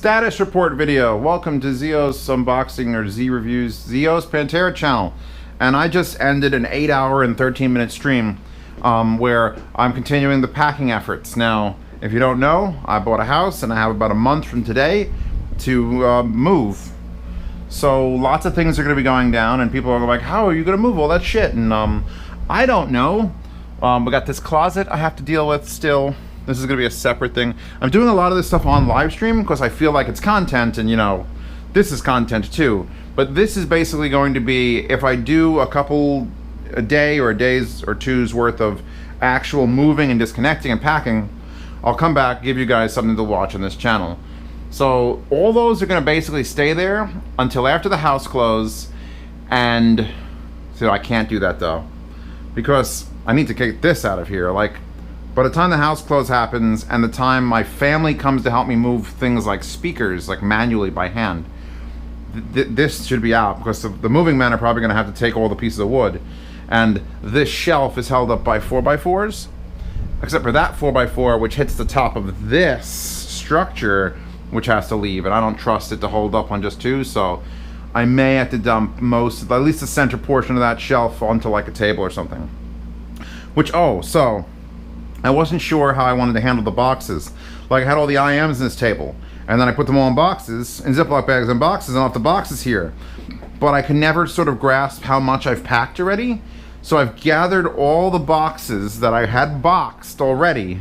Status report video. Welcome to Zeo's unboxing or Z reviews, Zeo's Pantera channel. And I just ended an 8-hour and 13-minute stream where I'm continuing the packing efforts. Now, if you don't know, I bought a house and I have about a month from today to move. So lots of things are going to be going down, and people are like, how are you going to move all that shit? And I don't know. We got this closet I have to deal with still. This is going to be a separate thing. I'm doing a lot of this stuff on live stream because I feel like it's content, and you know, this is content too. But this is basically going to be, if I do a day or a day's or two's worth of actual moving and disconnecting and packing, I'll come back, give you guys something to watch on this channel. So all those are going to basically stay there until after the house close. And so I can't do that though, because I need to get this out of here. Like, by the time the house close happens and the time my family comes to help me move things like speakers, like manually by hand, this should be out, because the moving men are probably going to have to take all the pieces of wood. And this shelf is held up by 4x4s, except for that 4x4, which hits the top of this structure, which has to leave, and I don't trust it to hold up on just two, so I may have to dump at least the center portion of that shelf onto like a table or something. Which, so I wasn't sure how I wanted to handle the boxes. Like, I had all the IMs in this table, and then I put them all in boxes, in Ziploc bags and boxes, and I'll have the boxes here. But I could never sort of grasp how much I've packed already, so I've gathered all the boxes that I had boxed already,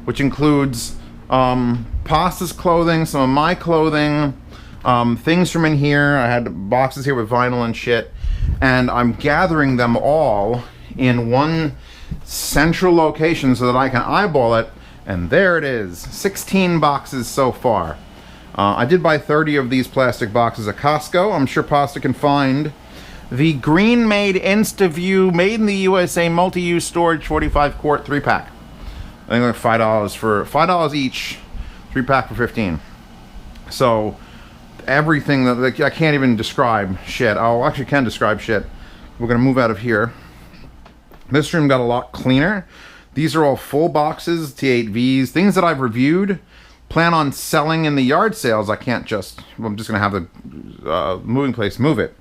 which includes Pasta's clothing, some of my clothing, things from in here. I had boxes here with vinyl and shit, and I'm gathering them all in one central location so that I can eyeball it, and there it is. 16 boxes so far. I did buy 30 of these plastic boxes at Costco. I'm sure Pasta can find the Green Made InstaView made in the USA multi-use storage 45 quart 3-pack. I think like $5 each, 3-pack for 15. So everything that, like, I can't even describe shit. I actually can describe shit. We're gonna move out of here. This room got a lot cleaner. These are all full boxes, T8Vs, things that I've reviewed, plan on selling in the yard sales. I'm just gonna have the moving place move it.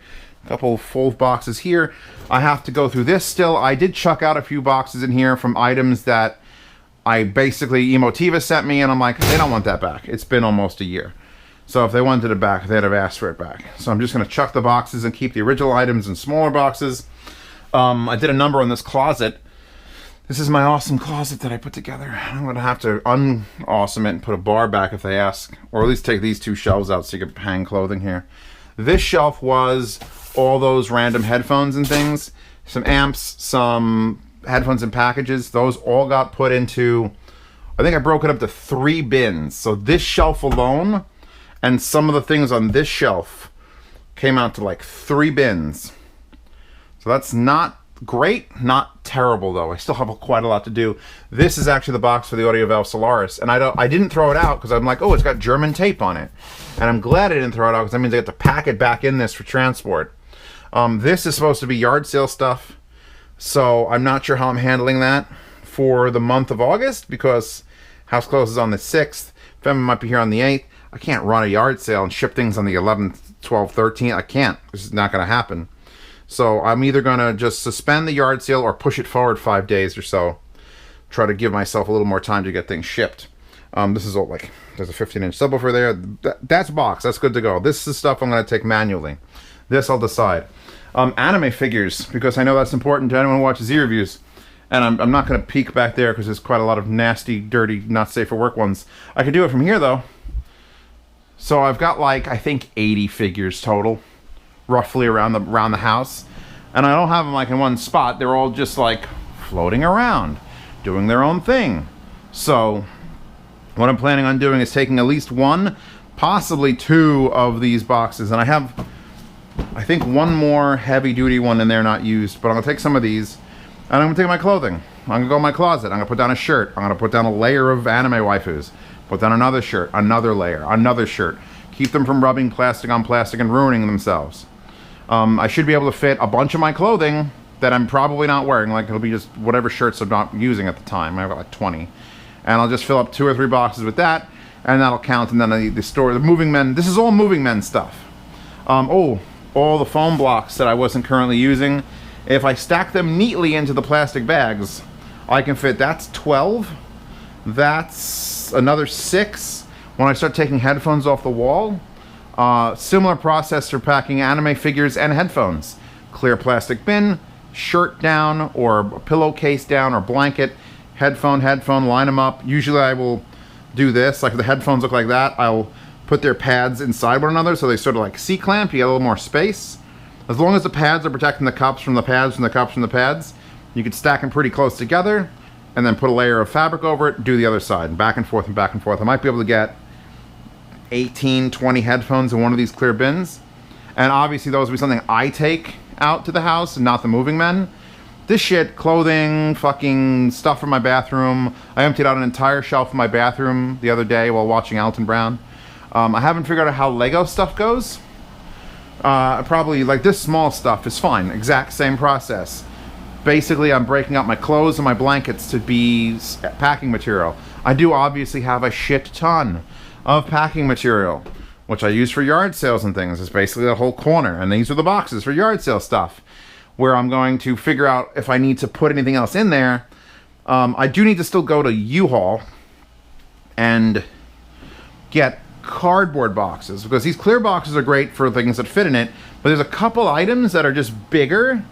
A couple full boxes here. I have to go through this still. I did chuck out a few boxes in here from items that I basically, Emotiva sent me, and I'm like, they don't want that back. It's been almost a year. So if they wanted it back, they'd have asked for it back. So I'm just gonna chuck the boxes and keep the original items in smaller boxes. I did a number on this closet. This is my awesome closet that I put together. I'm going to have to un-awesome it and put a bar back if they ask. Or at least take these two shelves out so you can hang clothing here. This shelf was all those random headphones and things. Some amps, some headphones and packages. Those all got put into, I think I broke it up to 3 bins. So this shelf alone and some of the things on this shelf came out to like 3 bins. So that's not great, not terrible though. I still have quite a lot to do. This is actually the box for the Audiovalve Solaris, and I didn't throw it out because I'm like, oh, it's got German tape on it, and I'm glad I didn't throw it out because that means I get to pack it back in this for transport. This is supposed to be yard sale stuff, so I'm not sure how I'm handling that for the month of August because house closes on the 6th. Family might be here on the 8th. I can't run a yard sale and ship things on the 11th, 12th, 13th. I can't. This is not going to happen. So I'm either going to just suspend the yard sale or push it forward 5 days or so. Try to give myself a little more time to get things shipped. This is all like, there's a 15-inch subwoofer there. That's box. That's good to go. This is stuff I'm going to take manually. This I'll decide. Anime figures, because I know that's important to anyone who watches Z reviews. And I'm not going to peek back there because there's quite a lot of nasty, dirty, not safe for work ones. I can do it from here though. So I've got like, I think 80 figures total, roughly around the house, and I don't have them like in one spot. They're all just like floating around doing their own thing. So what I'm planning on doing is taking at least 1, possibly 2 of these boxes, and I have, I think, 1 more heavy-duty one in there not used, but I'm gonna take some of these and I'm gonna take my clothing. I'm gonna go in my closet. I'm gonna put down a shirt. I'm gonna put down a layer of anime waifus, put down another shirt, another layer, another shirt, keep them from rubbing plastic on plastic and ruining themselves. I should be able to fit a bunch of my clothing that I'm probably not wearing. Like, it'll be just whatever shirts I'm not using at the time. I've got like 20. And I'll just fill up 2 or 3 boxes with that. and that'll count. And then the moving men. This is all moving men stuff. Oh, all the foam blocks that I wasn't currently using. If I stack them neatly into the plastic bags, I can fit. That's 12. That's another 6. When I start taking headphones off the wall, similar process for packing anime figures and headphones. Clear plastic bin, shirt down, or pillowcase down, or blanket, headphone, line them up. Usually I will do this, like if the headphones look like that, I'll put their pads inside one another so they sort of like C-clamp, you get a little more space. As long as the pads are protecting the cups from the pads from the cups from the pads, you can stack them pretty close together, and then put a layer of fabric over it, do the other side, back and forth and back and forth. I might be able to get 18, 20 headphones in one of these clear bins. And obviously those will be something I take out to the house and not the moving men. This shit, clothing, fucking stuff from my bathroom. I emptied out an entire shelf in my bathroom the other day while watching Alton Brown. I haven't figured out how Lego stuff goes. Probably like this small stuff is fine, exact same process. Basically, I'm breaking up my clothes and my blankets to be packing material. I do obviously have a shit ton of packing material, which I use for yard sales and things. It's basically the whole corner, and these are the boxes for yard sale stuff, where I'm going to figure out if I need to put anything else in there. I do need to still go to U-Haul and get cardboard boxes, because these clear boxes are great for things that fit in it, but there's a couple items that are just bigger.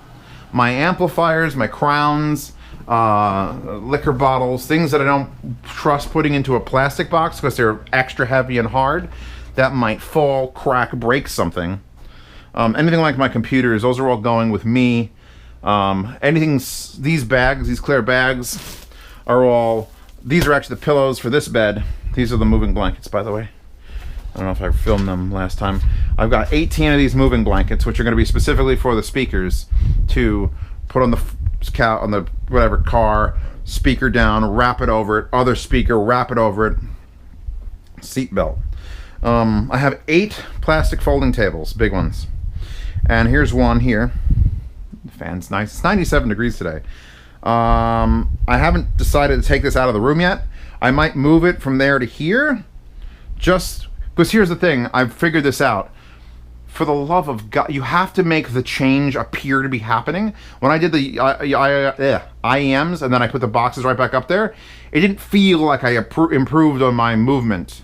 My amplifiers, my crowns, liquor bottles, things that I don't trust putting into a plastic box because they're extra heavy and hard, that might fall, crack, break something. Anything like my computers, those are all going with me. These bags, these clear bags are all, these are actually the pillows for this bed. These are the moving blankets, by the way. I don't know if I filmed them last time. I've got 18 of these moving blankets, which are going to be specifically for the speakers to put on the whatever car, speaker down, wrap it over it, other speaker, wrap it over it, seat belt. I have 8 plastic folding tables, big ones. And here's one here. The fan's nice. It's 97 degrees today. I haven't decided to take this out of the room yet. I might move it from there to here, just because here's the thing, I've figured this out. For the love of God, you have to make the change appear to be happening. When I did the IEMs and then I put the boxes right back up there, it didn't feel like I improved on my movement.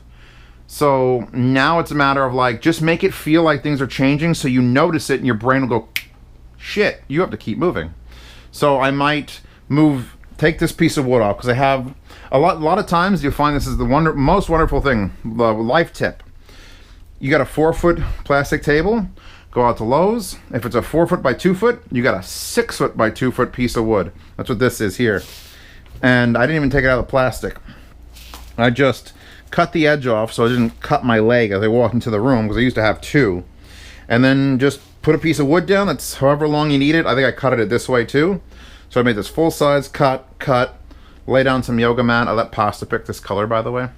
So now it's a matter of like, just make it feel like things are changing so you notice it and your brain will go, shit, you have to keep moving. So I might take this piece of wood off, because I have a lot of times you'll find this is the most wonderful thing, the life tip. You got a 4-foot plastic table, go out to Lowe's. If it's a 4-foot by 2-foot, you got a 6-foot by 2-foot piece of wood. That's what this is here. And I didn't even take it out of the plastic. I just cut the edge off so I didn't cut my leg as I walked into the room, because I used to have 2. And then just put a piece of wood down that's however long you need it. I think I cut it this way too. So I made this full size cut, lay down some yoga mat. I let Pasta pick this color, by the way.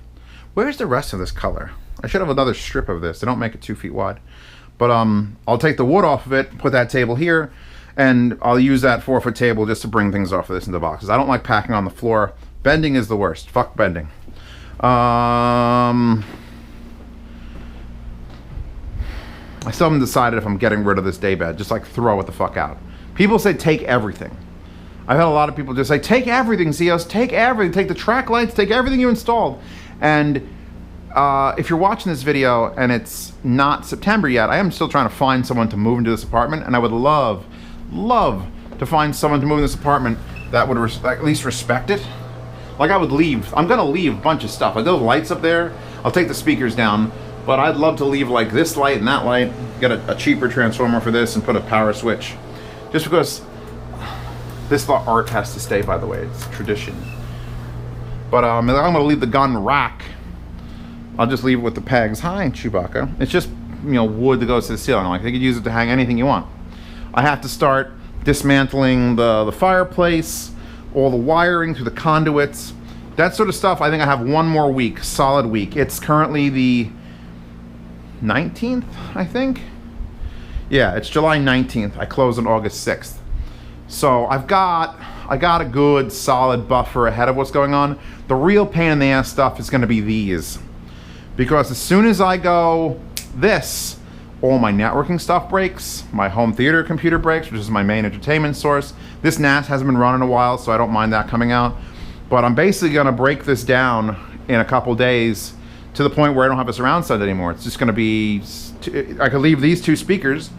Where's the rest of this color? I should have another strip of this. They don't make it 2 feet wide. But I'll take the wood off of it, put that table here, and I'll use that 4-foot table just to bring things off of this into boxes. I don't like packing on the floor. Bending is the worst. Fuck bending. I still haven't decided if I'm getting rid of this daybed. Just like throw it the fuck out. People say take everything. I've had a lot of people just say, take everything, Zeos, take everything. Take the track lights, take everything you installed. And if you're watching this video and it's not September yet, I am still trying to find someone to move into this apartment, and I would love to find someone to move in this apartment that would at least respect it. Like, I would leave. I'm gonna leave a bunch of stuff. Like those lights up there, I'll take the speakers down, but I'd love to leave like this light and that light, get a cheaper transformer for this and put a power switch. Just because this art has to stay, by the way, it's tradition. But I'm gonna leave the gun rack. I'll just leave it with the pegs. Hi, Chewbacca. It's just, wood that goes to the ceiling. Like, they could use it to hang anything you want. I have to start dismantling the fireplace, all the wiring through the conduits, that sort of stuff. I think I have one more week, solid week. It's currently the 19th, I think. Yeah, it's July 19th. I close on August 6th. So I got a good solid buffer ahead of what's going on. The real pain in the ass stuff is going to be these. because as soon as I go this, all my networking stuff breaks, my home theater computer breaks, which is my main entertainment source. This NAS hasn't been running a while, so I don't mind that coming out. But I'm basically gonna break this down in a couple days to the point where I don't have a surround sound anymore. It's just gonna be, I could leave these two speakers.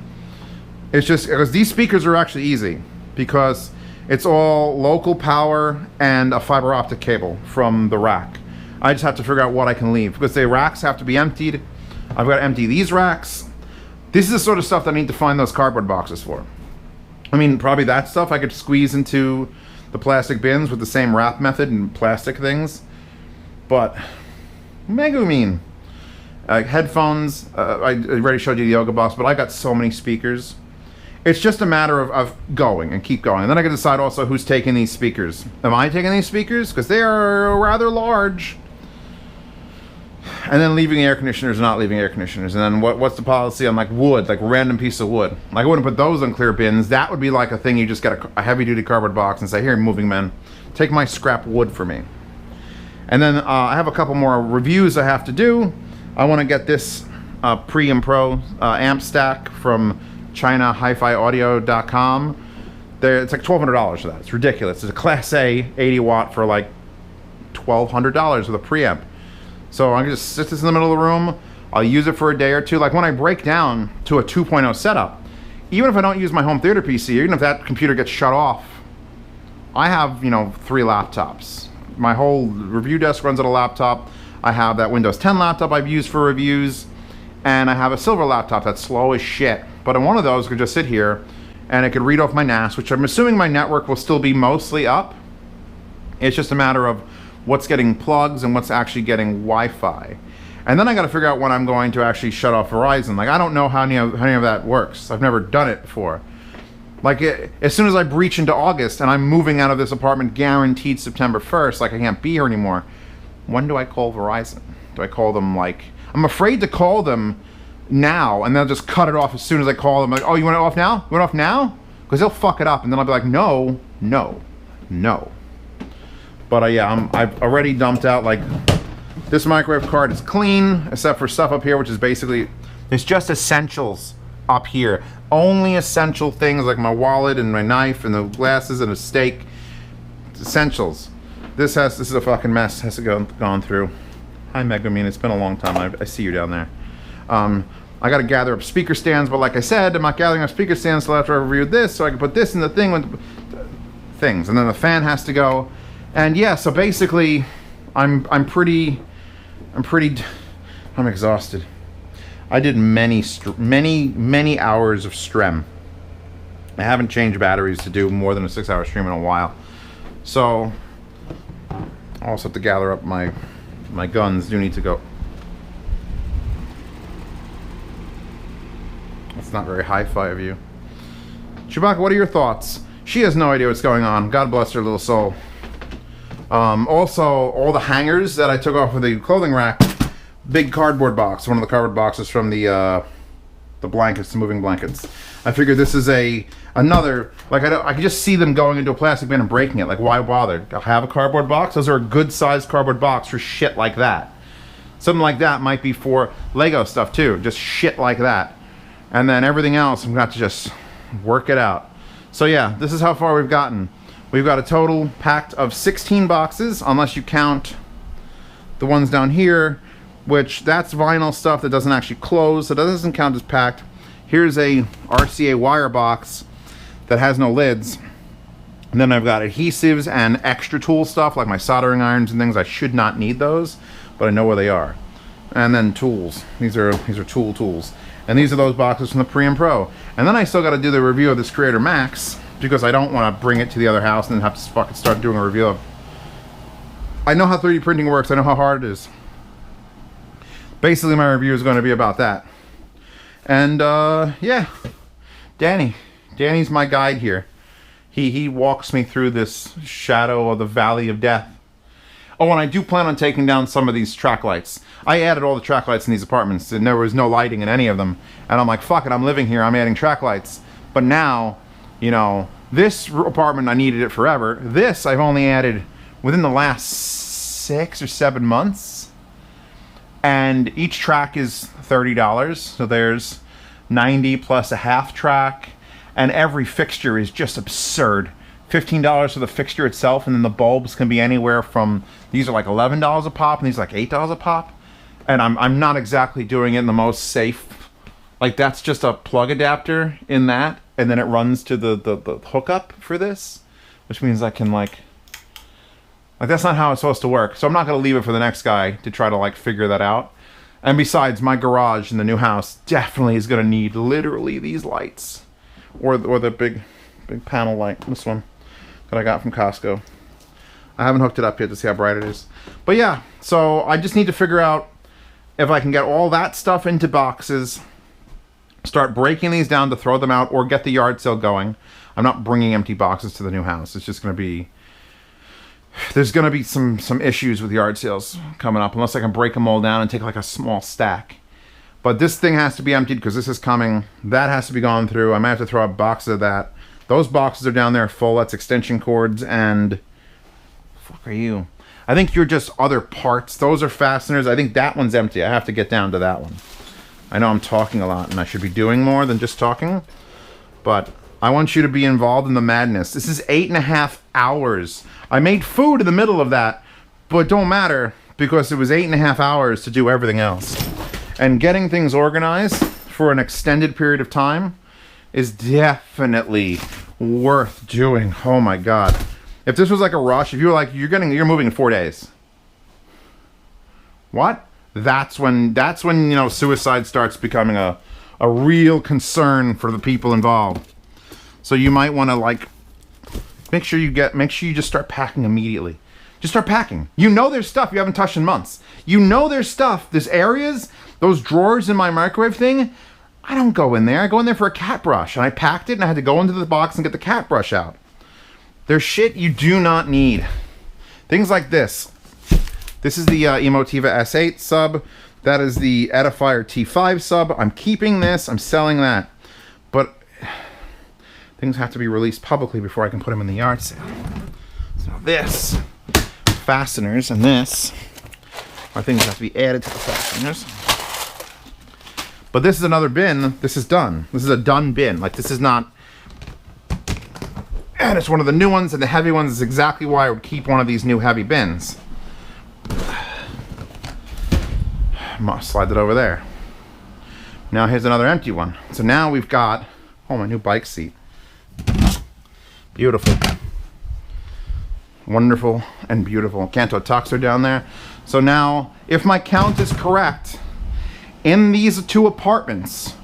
It's just, because these speakers are actually easy, because it's all local power and a fiber optic cable from the rack. I just have to figure out what I can leave, because the racks have to be emptied. I've got to empty these racks. This is the sort of stuff that I need to find those cardboard boxes for. I mean, probably that stuff I could squeeze into the plastic bins with the same wrap method and plastic things. But, Megumin. Headphones, I already showed you the Yoga Box, but I got so many speakers. It's just a matter of going and keep going. And then I can decide also who's taking these speakers. Am I taking these speakers? Because they are rather large. And then leaving air conditioners, not leaving air conditioners. And then what's the policy on like wood, like random piece of wood? Like I wouldn't put those on clear bins. That would be like a thing you just get a heavy duty cardboard box and say, here, moving men, take my scrap wood for me. And then I have a couple more reviews I have to do. I want to get this pre and pro amp stack from ChinaHiFiAudio.com. It's like $1,200 for that. It's ridiculous. It's a Class A 80 watt for like $1,200 with a preamp. So I can just sit this in the middle of the room. I'll use it for a day or two. Like when I break down to a 2.0 setup, even if I don't use my home theater PC, even if that computer gets shut off, I have, you know, 3 laptops. My whole review desk runs on a laptop. I have that Windows 10 laptop I've used for reviews, and I have a silver laptop that's slow as shit. But in one of those, I could just sit here and I could read off my NAS, which I'm assuming my network will still be mostly up. It's just a matter of what's getting plugs and what's actually getting Wi-Fi. And then I gotta figure out when I'm going to actually shut off Verizon. Like I don't know how any of that works. I've never done it before. Like as soon as I breach into August and I'm moving out of this apartment guaranteed September 1st, like I can't be here anymore, when do I call Verizon? Do I call them like, I'm afraid to call them now and they'll just cut it off as soon as I call them. Like, oh, you want it off now? You want it off now? Because they'll fuck it up and then I'll be like, no, no, no. But yeah, I've already dumped out, like, this microwave card is clean, except for stuff up here, which is basically, it's just essentials up here. Only essential things like my wallet and my knife and the glasses and a steak. It's essentials. This is a fucking mess, has to go gone through. Hi Megumin, it's been a long time, I see you down there. I gotta gather up speaker stands, but like I said, I'm not gathering up speaker stands till after I reviewed this, so I can put this in the thing with things, and then the fan has to go. And yeah, so basically, I'm exhausted. I did many hours of strem. I haven't changed batteries to do more than a 6-hour stream in a while. So, I also have to gather up my guns. Do need to go. That's not very hi-fi of you. Chewbacca, what are your thoughts? She has no idea what's going on. God bless her little soul. Also, all the hangers that I took off of the clothing rack, big cardboard box, one of the cardboard boxes from the blankets, the moving blankets. I figured this is another, like I could just see them going into a plastic bin and breaking it. Like, why bother? I'll have a cardboard box. Those are a good sized cardboard box for shit like that. Something like that might be for Lego stuff too, just shit like that. And then everything else, I'm going to have to just work it out. So yeah, this is how far we've gotten. We've got a total packed of 16 boxes, unless you count the ones down here, which that's vinyl stuff that doesn't actually close, so that doesn't count as packed. Here's a RCA wire box that has no lids. And then I've got adhesives and extra tool stuff, like my soldering irons and things. I should not need those, but I know where they are. And then tools. These are tools. And these are those boxes from the Pre and Pro. And then I still got to do the review of this Creator Max, because I don't want to bring it to the other house and then have to fucking start doing a review of. I know how 3D printing works. I know how hard it is. Basically, my review is going to be about that. And yeah, Danny's my guide here. He walks me through this shadow of the valley of death. Oh, and I do plan on taking down some of these track lights. I added all the track lights in these apartments, and there was no lighting in any of them. And I'm like, fuck it, I'm living here, I'm adding track lights. But now, you know, this apartment, I needed it forever. This, I've only added within the last 6 or 7 months. and each track is $30. So there's 90 plus a half track, and every fixture is just absurd. $15 for the fixture itself, and then the bulbs can be anywhere from, these are like $11 a pop, and these are like $8 a pop. And I'm not exactly doing it in the most safe. Like, that's just a plug adapter in that, and then it runs to the hookup for this, which means I can like that's not how it's supposed to work. So I'm not going to leave it for the next guy to try to like figure that out. And besides, my garage in the new house definitely is going to need literally these lights, or the big panel light, this one that I got from Costco. I haven't hooked it up yet to see how bright it is. But yeah, so I just need to figure out if I can get all that stuff into boxes, start breaking these down to throw them out, or get the yard sale going. I'm not bringing empty boxes to the new house. It's just going to be, there's going to be some issues with yard sales coming up, unless I can break them all down and take like a small stack. But this thing has to be emptied because this is coming. That has to be gone through. I might have to throw out boxes of that. Those boxes are down there full. That's extension cords and... fuck are you? I think you're just other parts. Those are fasteners. I think that one's empty. I have to get down to that one. I know I'm talking a lot and I should be doing more than just talking, but I want you to be involved in the madness. This is 8.5 hours. I made food in the middle of that, but it don't matter because it was 8.5 hours to do everything else. And getting things organized for an extended period of time is definitely worth doing. Oh my God. If this was like a rush, if you were like, you're moving in 4 days. What? That's when, you know, suicide starts becoming a real concern for the people involved. So you might want to like, make sure you just start packing immediately. Just start packing. You know there's stuff you haven't touched in months. You know there's stuff, there's areas, those drawers in my microwave thing, I don't go in there. I go in there for a cat brush. And I packed it and I had to go into the box and get the cat brush out. There's shit you do not need. Things like this. This is the Emotiva S8 sub. That is the Edifier T5 sub. I'm keeping this. I'm selling that. But things have to be released publicly before I can put them in the yard sale. So this, fasteners, and this are things that have to be added to the fasteners. But this is another bin. This is done. This is a done bin. Like, this is not... And it's one of the new ones, and the heavy ones is exactly why I would keep one of these new heavy bins. Slide that over there. Now here's another empty one. So now we've got... oh, my new bike seat. Beautiful. Wonderful and beautiful. Kanto Tux are down there. So now, if my count is correct... in these two apartments,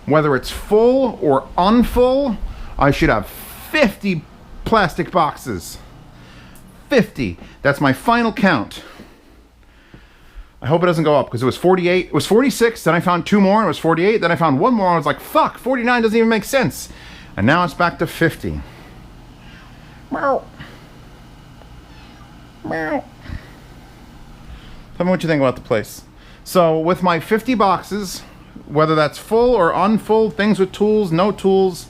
whether it's full or unfull, I should have 50 plastic boxes. 50. That's my final count. I hope it doesn't go up because it was 48. It was 46. Then I found 2 more. And it was 48. Then I found 1 more. And I was like, fuck, 49 doesn't even make sense. And now it's back to 50. Meow. Meow. Tell me what you think about the place. So with my 50 boxes, whether that's full or unfull, things with tools, no tools,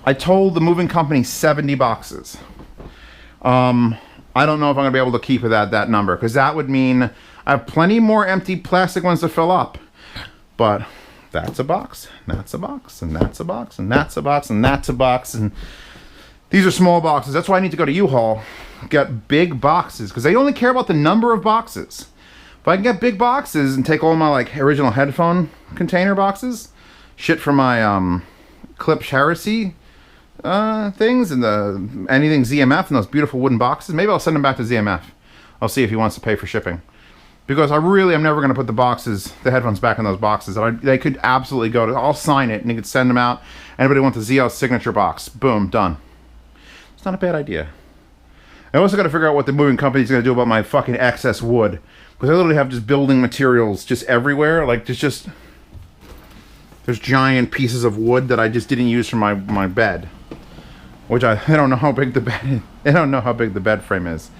I told the moving company 70 boxes. I don't know if I'm gonna be able to keep it at that number because that would mean I have plenty more empty plastic ones to fill up. But that's a box, and that's a box, and that's a box, and that's a box, and that's a box, and these are small boxes. That's why I need to go to U-Haul, get big boxes because they only care about the number of boxes. If I can get big boxes and take all my like original headphone container boxes, shit from my Klipsch Heresy things and the anything ZMF and those beautiful wooden boxes, maybe I'll send them back to ZMF. I'll see if he wants to pay for shipping. Because I'm never going to put the headphones back in those boxes. They could absolutely go to, I'll sign it and you could send them out. Anybody want the ZL signature box? Boom, done. It's not a bad idea. I also got to figure out what the moving company's going to do about my fucking excess wood. Because I literally have just building materials just everywhere. Like, there's giant pieces of wood that I just didn't use for my bed. Which I don't know how big the bed, I don't know how big the bed frame is.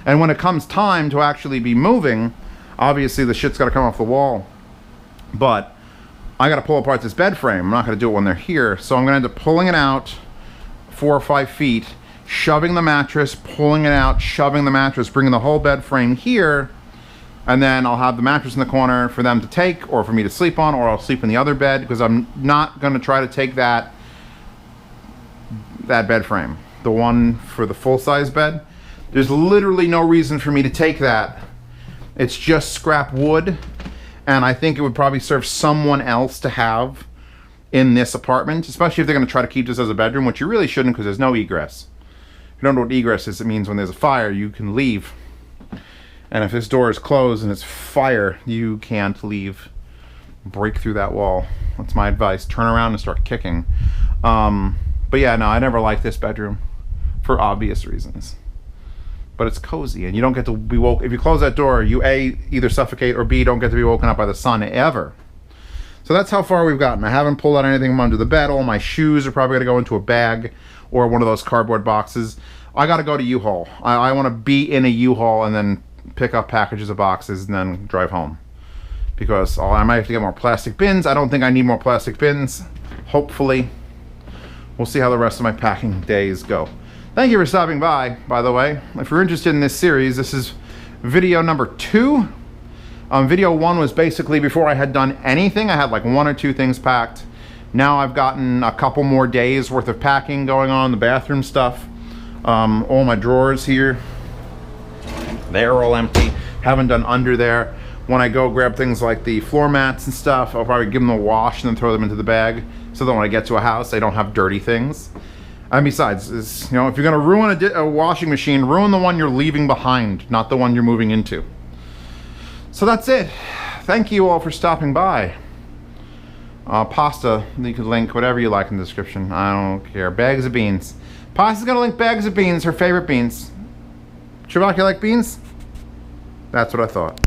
And when it comes time to actually be moving, obviously the shit's got to come off the wall. But I got to pull apart this bed frame. I'm not going to do it when they're here. So I'm going to end up pulling it out 4 or 5 feet, shoving the mattress, pulling it out, shoving the mattress, bringing the whole bed frame here. And then I'll have the mattress in the corner for them to take, or for me to sleep on, or I'll sleep in the other bed, because I'm not going to try to take that bed frame, the one for the full-size bed. There's literally no reason for me to take that. It's just scrap wood, and I think it would probably serve someone else to have in this apartment, especially if they're going to try to keep this as a bedroom, which you really shouldn't, because there's no egress. If you don't know what egress is, it means when there's a fire, you can leave. And if this door is closed and it's fire, you can't leave. Break through that wall. That's my advice. Turn around and start kicking. But yeah, no, I never liked this bedroom for obvious reasons. But it's cozy, and you don't get to be woke. If you close that door, you A, either suffocate, or B, don't get to be woken up by the sun ever. So that's how far we've gotten. I haven't pulled out anything from under the bed. All my shoes are probably going to go into a bag or one of those cardboard boxes. I got to go to U-Haul. I want to be in a U-Haul and then pick up packages of boxes and then drive home, because I might have to get more plastic bins. I don't think I need more plastic bins. Hopefully. We'll see how the rest of my packing days go. Thank you for stopping by the way. If you're interested in this series, this is video number 2. Video 1 was basically before I had done anything. I had like 1 or 2 things packed. Now I've gotten a couple more days worth of packing going on, the bathroom stuff. All my drawers here, they're all empty. Haven't done under there. When I go grab things like the floor mats and stuff, I'll probably give them a wash and then throw them into the bag, so that when I get to a house, they don't have dirty things. And besides, you know, if you're gonna ruin a washing machine, ruin the one you're leaving behind, not the one you're moving into. So that's it. Thank you all for stopping by. Pasta, you can link whatever you like in the description. I don't care. Bags of beans. Pasta's gonna link bags of beans, her favorite beans. Chewbacca, you like beans? That's what I thought.